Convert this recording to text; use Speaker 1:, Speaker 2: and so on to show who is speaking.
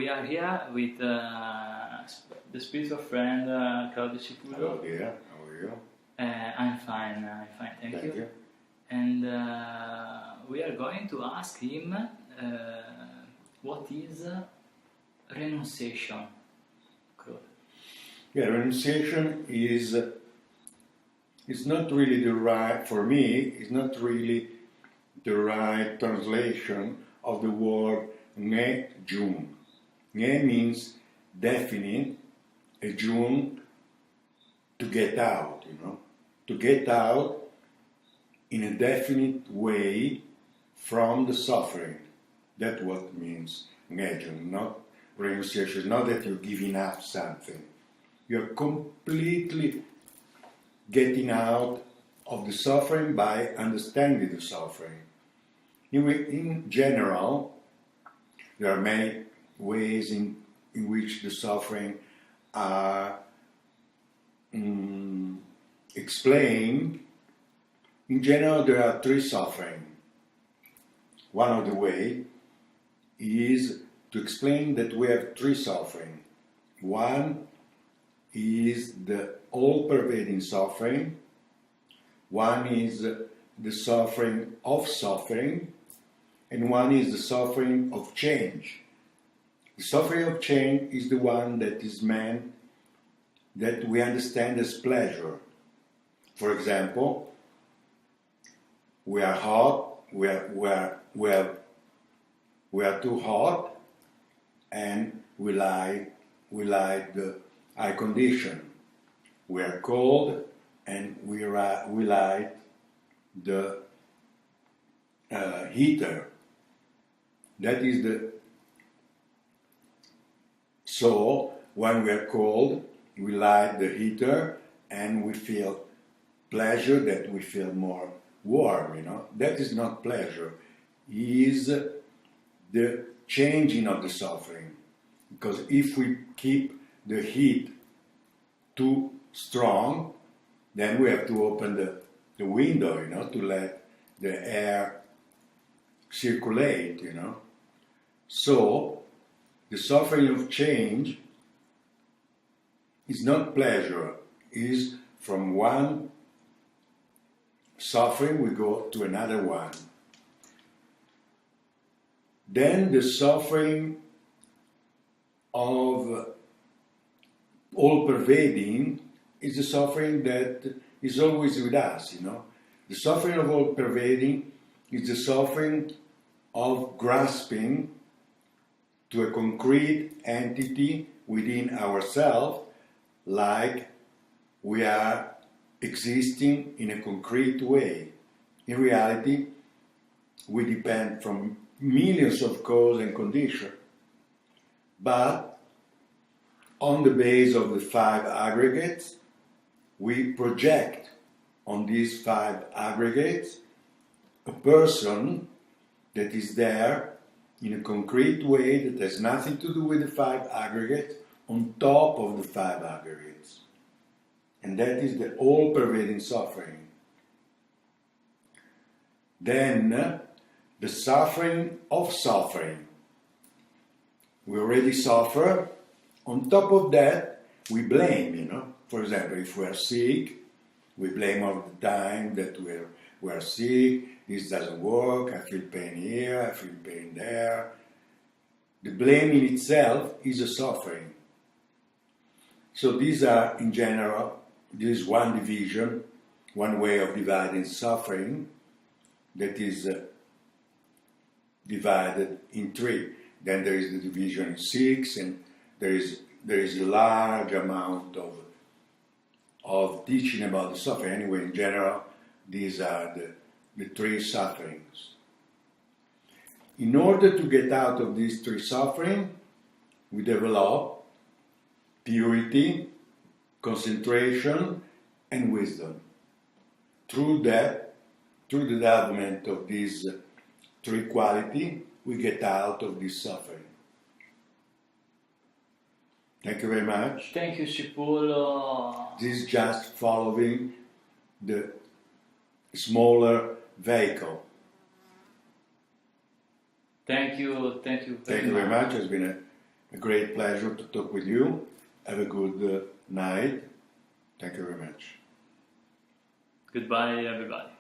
Speaker 1: we are here with the spiritual friend Claudio Cipullo.
Speaker 2: Hello dear, how are you?
Speaker 1: I'm fine, thank you. And we are going to ask him what is renunciation.
Speaker 2: Yeah, renunciation is not really the right, for me, it's not really the right translation of the word Nge-jung. Nge means definite, a jung, to get out, to get out in a definite way from the suffering. That's what means Nge-jung, not renunciation, not that you're giving up something. You're completely getting out of the suffering by understanding the suffering. In general, there are many ways in which the suffering are explained. In general, there are three suffering. One of the way is to explain that we have three suffering. One is the all-pervading suffering. One is the suffering of suffering, and one is the suffering of change. The suffering of change is the one that is meant, that we understand as pleasure. For example, we are hot, we are too hot, and we like the air condition. We are cold, and we light the heater. That is so when we are cold, we light the heater and we feel pleasure, that we feel more warm, That is not pleasure. It is the changing of the suffering. Because if we keep the heat too strong, then we have to open the window, to let the air circulate, So, the suffering of change is not pleasure, is from one suffering we go to another one. Then the suffering of all-pervading is the suffering that is always with us, The suffering of all-pervading is the suffering of grasping to a concrete entity within ourselves, like we are existing in a concrete way. In reality, we depend from millions of causes and conditions, but on the base of the five aggregates, we project on these five aggregates a person that is there in a concrete way that has nothing to do with the five aggregates on top of the five aggregates. And that is the all-pervading suffering. Then, the suffering of suffering. We already suffer. On top of that, we blame, For example, if we are sick, we blame all the time that we are sick, this doesn't work, I feel pain here, I feel pain there. The blame in itself is a suffering. So these are, in general, this is one division, one way of dividing suffering that is divided in three. Then there is the division in six, and there is a large amount of teaching about the suffering. Anyway, in general, these are the three sufferings. In order to get out of these three sufferings, we develop purity, concentration, and wisdom. Through the development of these three qualities, we get out of this suffering. Thank you very much.
Speaker 1: Thank you, Cipullo.
Speaker 2: This is just following the smaller vehicle.
Speaker 1: Thank you
Speaker 2: Thank you very much. It's been a great pleasure to talk with you. Have a good night. Thank you very much.
Speaker 1: Goodbye, everybody.